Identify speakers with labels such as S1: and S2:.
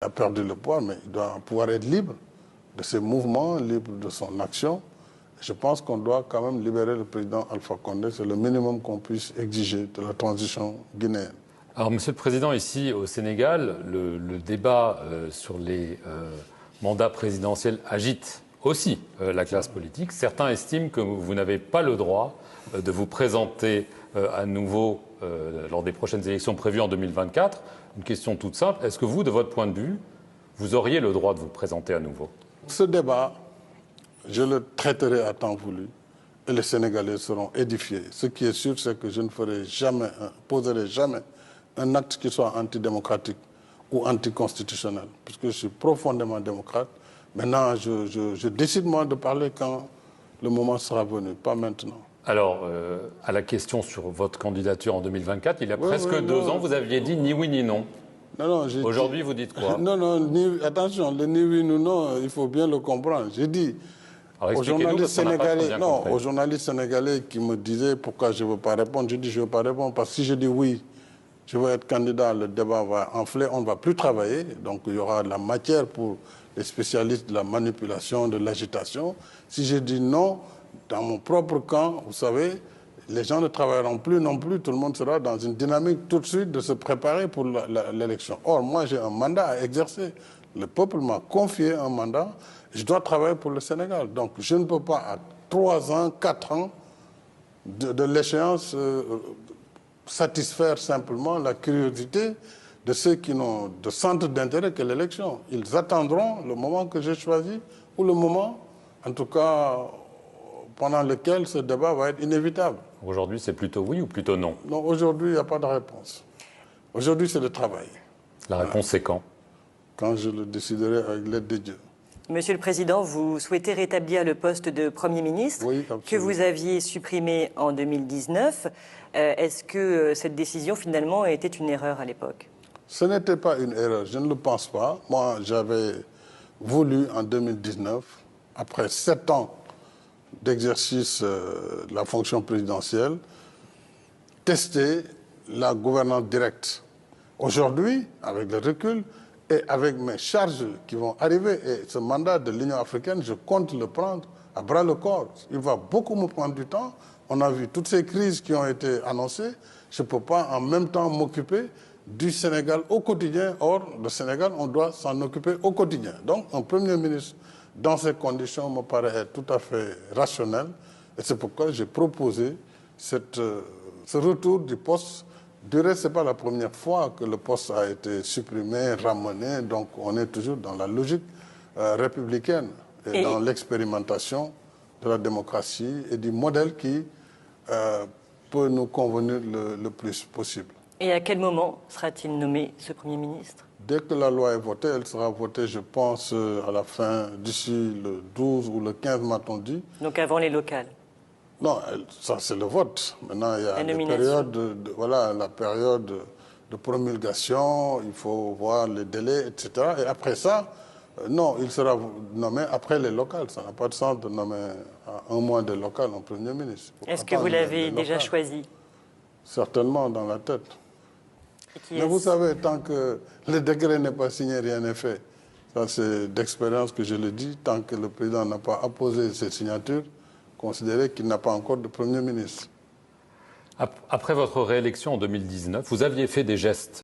S1: Il a perdu le pouvoir, mais il doit pouvoir être libre de ses mouvements, libre de son action. Je pense qu'on doit quand même libérer le président Alpha Condé. C'est le minimum qu'on puisse exiger de la transition guinéenne.
S2: Alors, Monsieur le Président, ici au Sénégal, le débat sur les mandats présidentiels agite aussi la classe politique. Certains estiment que vous n'avez pas le droit de vous présenter à nouveau lors des prochaines élections prévues en 2024. Une question toute simple, est-ce que vous, de votre point de vue, vous auriez le droit de vous présenter à nouveau?
S1: Ce débat, je le traiterai à temps voulu et les Sénégalais seront édifiés. Ce qui est sûr, c'est que je ne poserai jamais un acte qui soit antidémocratique ou anticonstitutionnel, puisque je suis profondément démocrate. Maintenant, je décide moi de parler quand le moment sera venu, pas maintenant.
S2: Alors, à la question sur votre candidature en 2024, il y a presque 2 ans, vous aviez dit ni oui ni non.
S1: Non,
S2: aujourd'hui, vous dites quoi?
S1: Non, attention, le ni oui ni non, il faut bien le comprendre. J'ai dit aux journalistes sénégalais qui me disaient pourquoi je ne veux pas répondre, je dis je ne veux pas répondre parce que si je dis oui, je veux être candidat, le débat va enfler, on ne va plus travailler. Donc il y aura de la matière pour les spécialistes de la manipulation, de l'agitation. Si je dis non, dans mon propre camp, vous savez, les gens ne travailleront plus non plus. Tout le monde sera dans une dynamique tout de suite de se préparer pour l'élection. Or, moi, j'ai un mandat à exercer. Le peuple m'a confié un mandat. Je dois travailler pour le Sénégal. Donc, je ne peux pas, à 3 ans, 4 ans de l'échéance, satisfaire simplement la curiosité de ceux qui n'ont de centre d'intérêt que l'élection. Ils attendront le moment que j'ai choisi ou le moment, en tout cas, pendant lequel ce débat va être inévitable.
S2: Aujourd'hui, c'est plutôt oui ou plutôt non?
S1: Non, aujourd'hui, il n'y a pas de réponse. Aujourd'hui, c'est le travail.
S2: La réponse, c'est quand?
S1: Quand je le déciderai avec l'aide de Dieu.
S3: Monsieur le Président, vous souhaitez rétablir le poste de Premier ministre que vous aviez supprimé en 2019. Est-ce que cette décision, finalement, était une erreur à l'époque? Ce
S1: n'était pas une erreur, je ne le pense pas. Moi, j'avais voulu, en 2019, après 7 ans d'exercice de la fonction présidentielle, tester la gouvernance directe. Aujourd'hui, avec le recul et avec mes charges qui vont arriver, et ce mandat de l'Union africaine, je compte le prendre à bras le corps. Il va beaucoup me prendre du temps. On a vu toutes ces crises qui ont été annoncées. Je ne peux pas en même temps m'occuper du Sénégal au quotidien. Or, le Sénégal, on doit s'en occuper au quotidien. Donc, un Premier ministre, dans ces conditions, me paraît être tout à fait rationnel. Et c'est pourquoi j'ai proposé ce retour du poste. Du reste, ce n'est pas la première fois que le poste a été supprimé, ramené. Donc, on est toujours dans la logique républicaine et dans l'expérimentation de la démocratie et du modèle qui peut nous convenir le plus possible.
S3: Et à quel moment sera-t-il nommé ce Premier ministre?
S1: Dès que la loi est votée, elle sera votée, je pense, à la fin, d'ici le 12 ou le 15, m'a-t-on dit.
S3: Donc avant les locales?
S1: Non, ça c'est le vote. Maintenant, il y a la période de promulgation, il faut voir les délais, etc. Et après ça, non, il sera nommé après les locales. Ça n'a pas de sens de nommer à 1 mois de local un Premier ministre.
S3: Est-ce que vous l'avez déjà choisi?
S1: Certainement dans la tête. Mais vous savez, tant que le décret n'est pas signé, rien n'est fait. Ça, c'est d'expérience que je le dis. Tant que le président n'a pas apposé ses signatures, considérez qu'il n'a pas encore de Premier ministre.
S2: Après votre réélection en 2019, vous aviez fait des gestes